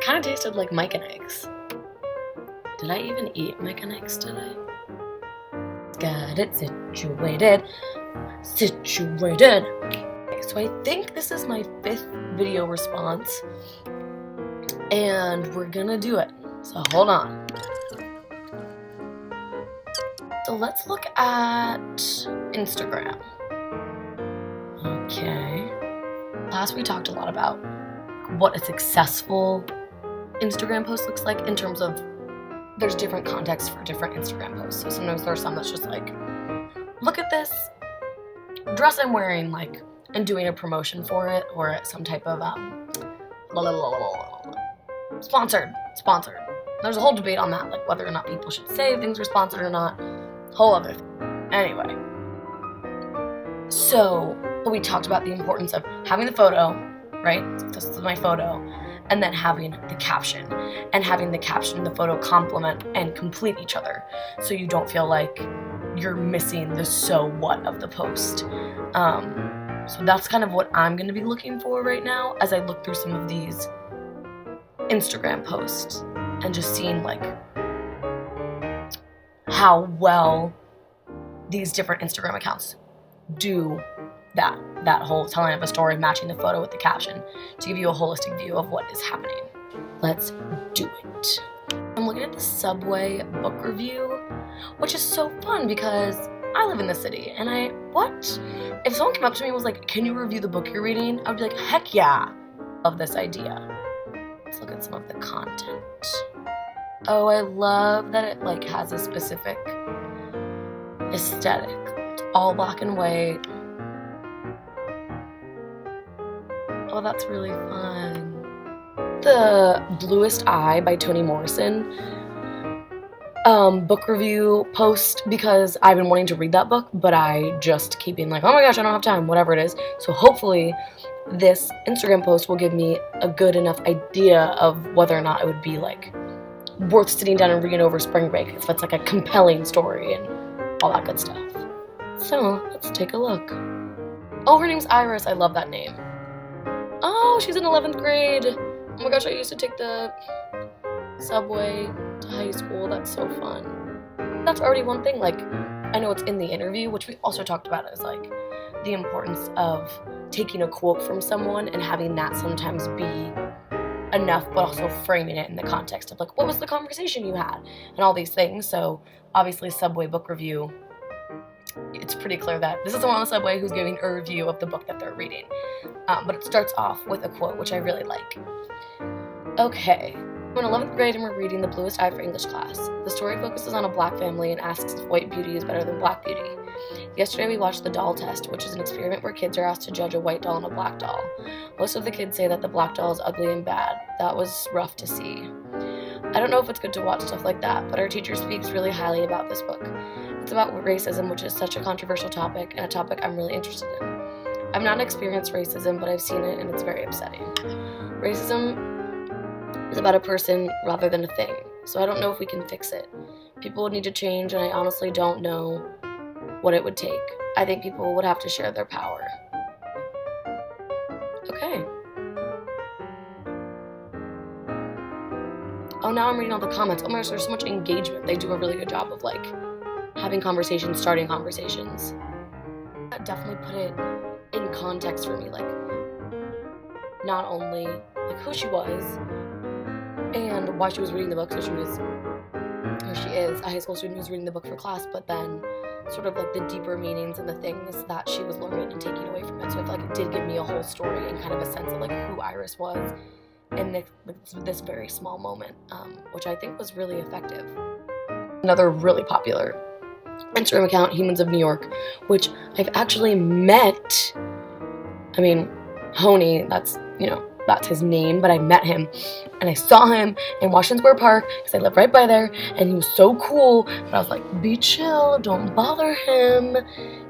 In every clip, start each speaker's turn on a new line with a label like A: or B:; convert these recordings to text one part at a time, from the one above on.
A: Kind of tasted like Mike and Eggs. Did I even eat Mike and Eggs today? Got it situated. Okay, so I think this is my 5th video response, and we're gonna do it. So hold on. So let's look at Instagram. Okay. Last we talked a lot about what a successful Instagram post looks like in terms of there's different contexts for different Instagram posts. So sometimes there's some that's just like, look at this dress I'm wearing, like, and doing a promotion for it, or some type of sponsored. There's a whole debate on that, like whether or not people should say things are sponsored or not. Whole other thing. Anyway. So, but we talked about the importance of having the photo, right? This is my photo. And then having the caption. And having the caption and the photo complement and complete each other. So you don't feel like you're missing the so what of the post. So that's kind of what I'm going to be looking for right now as I look through some of these Instagram posts. And just seeing like how well these different Instagram accounts do that whole telling of a story, matching the photo with the caption to give you a holistic view of what is happening. Let's do it. I'm looking at the Subway book review, which is so fun because I live in the city and if someone came up to me and was like, can you review the book you're reading? I would be like, heck yeah, of this idea. Let's look at some of the content. Oh, I love that it like has a specific aesthetic. It's all black and white. Oh, that's really fun. The Bluest Eye by Toni Morrison book review post, because I've been wanting to read that book, but I just keep being like, oh my gosh, I don't have time, whatever it is. So hopefully this Instagram post will give me a good enough idea of whether or not it would be like worth sitting down and reading over spring break, if it's like a compelling story and all that good stuff. So let's take a look. Oh, her name's Iris. I love that name. Oh, she's in 11th grade. Oh my gosh, I used to take the subway to high school. That's so fun. That's already one thing. Like, I know it's in the interview, which we also talked about, is like the importance of taking a quote from someone and having that sometimes be enough, but also framing it in the context of like, what was the conversation you had and all these things. So obviously Subway book review, it's pretty clear that this is someone on the subway who's giving a review of the book that they're reading. But it starts off with a quote, which I really like. Okay, we're in 11th grade and we're reading The Bluest Eye for English class. The story focuses on a black family and asks if white beauty is better than black beauty. Yesterday we watched the doll test, which is an experiment where kids are asked to judge a white doll and a black doll. Most of the kids say that the black doll is ugly and bad. That was rough to see. I don't know if it's good to watch stuff like that, but our teacher speaks really highly about this book. It's about racism, which is such a controversial topic, and a topic I'm really interested in. I've not experienced racism, but I've seen it, and it's very upsetting. Racism is about a person rather than a thing, so I don't know if we can fix it. People would need to change, and I honestly don't know what it would take. I think people would have to share their power. Okay. Oh, now I'm reading all the comments. Oh my gosh, there's so much engagement. They do a really good job of like having conversations, starting conversations. That definitely put it in context for me, like not only like who she was and why she was reading the book. So she is a high school student who's reading the book for class, but then sort of like the deeper meanings and the things that she was learning and taking away from it. So I feel like it did give me a whole story and kind of a sense of like who Iris was in this very small moment, which I think was really effective. Another really popular Instagram account, Humans of New York, which I've actually met. I mean, Honey, that's his name, but I met him and I saw him in Washington Square Park because I live right by there, and he was so cool, but I was like, be chill, don't bother him,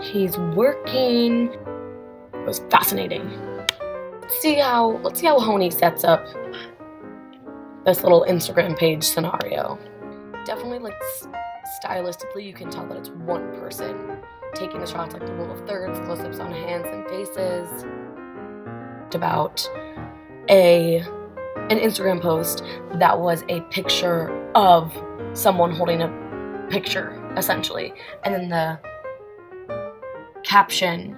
A: he's working. It was fascinating. Let's see how Honey sets up this little Instagram page scenario. Definitely like stylistically you can tell that it's one person taking the shots, like the rule of thirds, close-ups on hands and faces. About an Instagram post that was a picture of someone holding a picture, essentially, and then the caption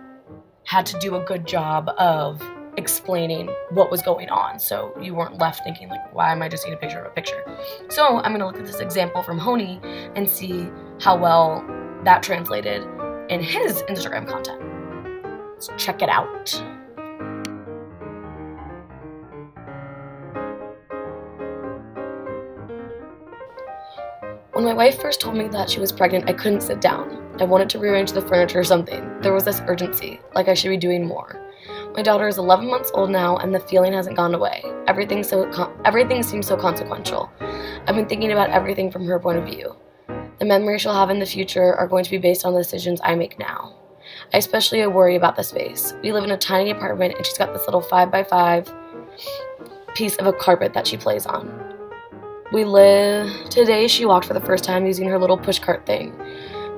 A: had to do a good job of explaining what was going on, so you weren't left thinking like, why am I just seeing a picture of a picture? So I'm gonna look at this example from Honey and see how well that translated in his Instagram content. Let's check it out. When my wife first told me that she was pregnant, I couldn't sit down. I wanted to rearrange the furniture or something. There was this urgency, like I should be doing more. My daughter is 11 months old now, and the feeling hasn't gone away. Everything seems so consequential. I've been thinking about everything from her point of view. The memories she'll have in the future are going to be based on the decisions I make now. I especially worry about the space. We live in a tiny apartment, and she's got this little 5x5 piece of a carpet that she plays on. Today she walked for the first time using her little pushcart thing,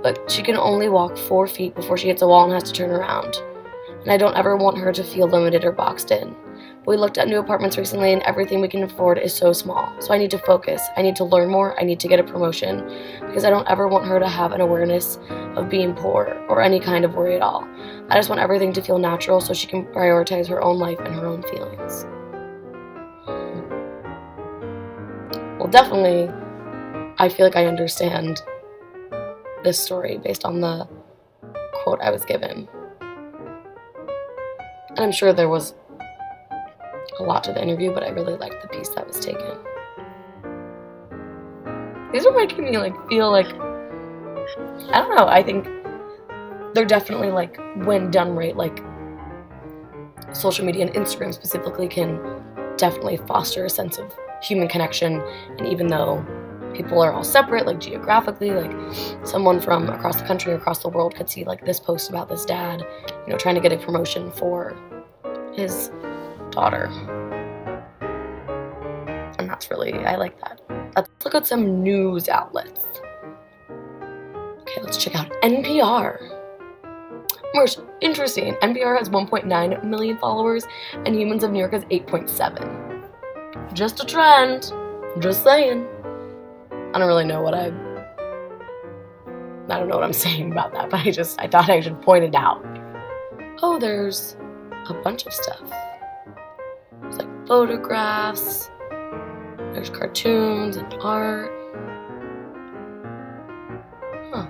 A: but she can only walk 4 feet before she hits a wall and has to turn around. And I don't ever want her to feel limited or boxed in. We looked at new apartments recently, and everything we can afford is so small. So I need to focus. I need to learn more. I need to get a promotion, because I don't ever want her to have an awareness of being poor or any kind of worry at all. I just want everything to feel natural so she can prioritize her own life and her own feelings. Well, definitely, I feel like I understand this story based on the quote I was given. And I'm sure there was a lot to the interview, but I really liked the piece that was taken. These are making me feel like, I don't know, I think they're definitely when done right, social media and Instagram specifically can definitely foster a sense of human connection. And even though people are all separate, geographically, someone from across the country or across the world could see this post about this dad, trying to get a promotion for his daughter. And that's really, I like that. Let's look at some news outlets. Okay, let's check out NPR. Most interesting, NPR has 1.9 million followers, and Humans of New York has 8.7. Just a trend. Just saying. I don't really know what I don't know what I'm saying about that, but I thought I should point it out. Oh, there's a bunch of stuff. There's photographs, there's cartoons and art. Huh.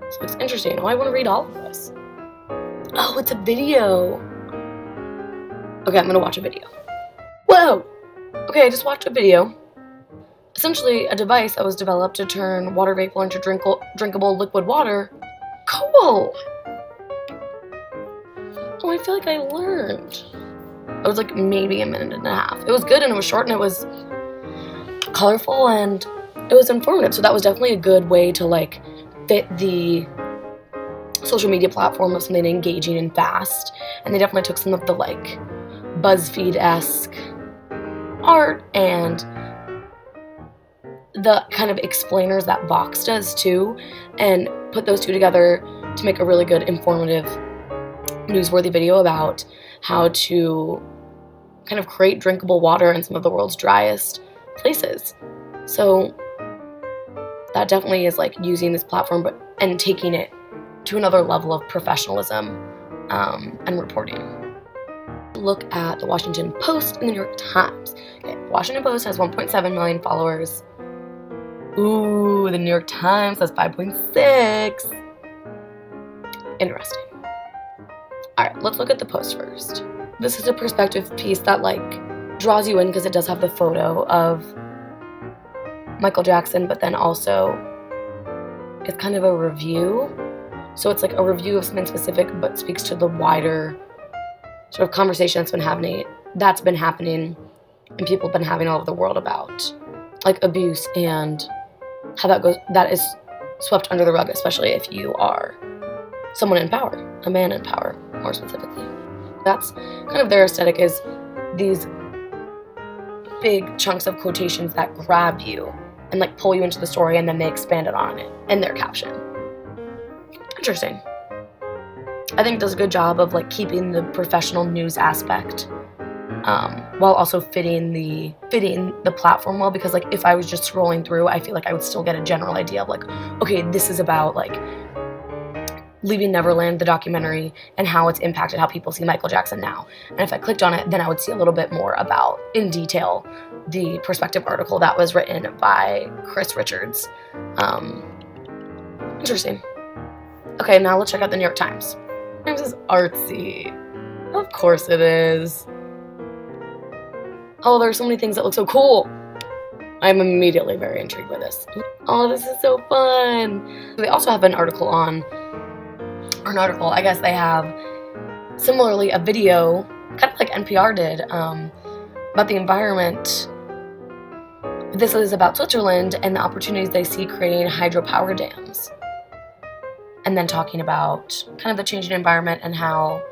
A: So it's interesting. Oh, I want to read all of this. Oh, it's a video. Okay, I'm gonna watch a video. Whoa! Okay, I just watched a video. Essentially, a device that was developed to turn water vapor into drinkable liquid water. Cool! Oh, I feel like I learned. It was maybe a minute and a half. It was good, and it was short, and it was colorful, and it was informative. So that was definitely a good way to fit the social media platform of something engaging and fast. And they definitely took some of the BuzzFeed-esque art and the kind of explainers that Vox does too, and put those two together to make a really good, informative, newsworthy video about how to kind of create drinkable water in some of the world's driest places. So that definitely is using this platform and taking it to another level of professionalism and reporting. Look at the Washington Post and the New York Times. Okay, Washington Post has 1.7 million followers. Ooh, the New York Times has 5.6. Interesting. Alright, let's look at the Post first. This is a perspective piece that draws you in because it does have the photo of Michael Jackson, but then also it's kind of a review. So it's a review of something specific, but speaks to the wider sort of conversation that's been happening and people have been having all over the world about abuse and how that is swept under the rug, especially if you are someone in power, a man in power, more specifically. That's kind of their aesthetic, is these big chunks of quotations that grab you and pull you into the story, and then they expanded on it in their caption. Interesting. I think it does a good job of keeping the professional news aspect while also fitting the platform well, because like if I was just scrolling through, I feel like I would still get a general idea of like, okay, this is about like Leaving Neverland, the documentary, and how it's impacted how people see Michael Jackson now. And if I clicked on it, then I would see a little bit more about, in detail, the perspective article that was written by Chris Richards. Interesting. Okay, now let's check out the New York Times. Times is artsy. Of course it is. Oh, there's so many things that look so cool. I'm immediately very intrigued by this. Oh, this is so fun. They also have an article I guess they have similarly a video, kind of like NPR did, about the environment. This is about Switzerland and the opportunities they see creating hydropower dams. And then talking about kind of the changing environment and how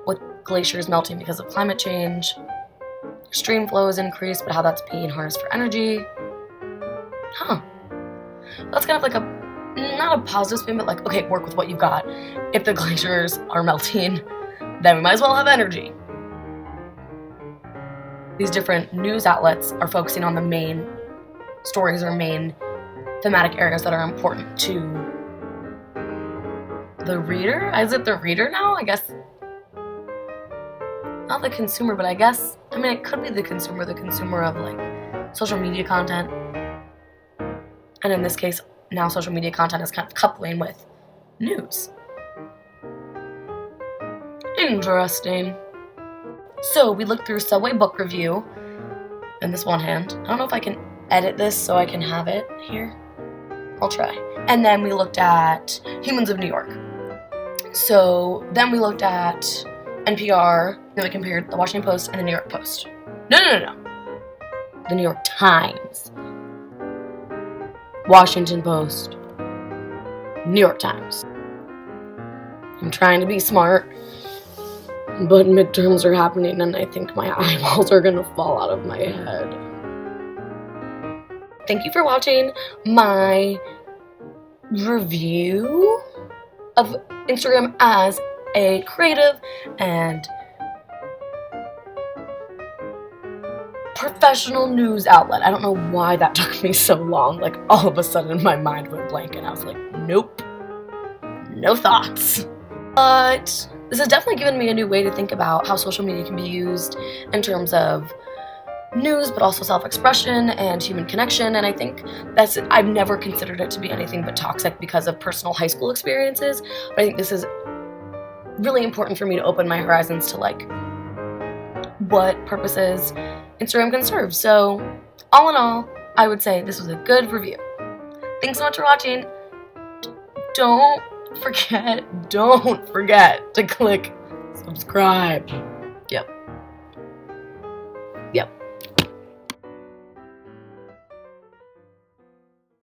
A: with glaciers melting because of climate change, stream flow is increased, but how that's being harnessed for energy. That's kind of like not a positive spin, but like, okay, work with what you've got. If the glaciers are melting, then we might as well have energy. These different news outlets are focusing on the main stories or main thematic areas that are important to the reader. Is it the reader now? I guess. Not the consumer, but I guess, I mean, it could be the consumer of like social media content. And in this case, now social media content is kind of coupling with news. Interesting. So we looked through Subway Book Review in this one hand. I don't know if I can edit this so I can have it here. I'll try. And then we looked at Humans of New York. So then we looked at NPR, then we compared the Washington Post and the New York Post. No. The New York Times. Washington Post. New York Times. I'm trying to be smart, but midterms are happening and I think my eyeballs are gonna fall out of my head. Thank you for watching my review of Instagram as a creative and professional news outlet. I don't know why that took me so long. Like, all of a sudden my mind went blank and I was like, nope, no thoughts. But this has definitely given me a new way to think about how social media can be used in terms of news, but also self-expression and human connection. And I think I've never considered it to be anything but toxic because of personal high school experiences. But I think this is really important for me to open my horizons to like what purposes Instagram can serve. So all in all, I would say this was a good review. Thanks so much for watching. Don't forget to click subscribe. Yep.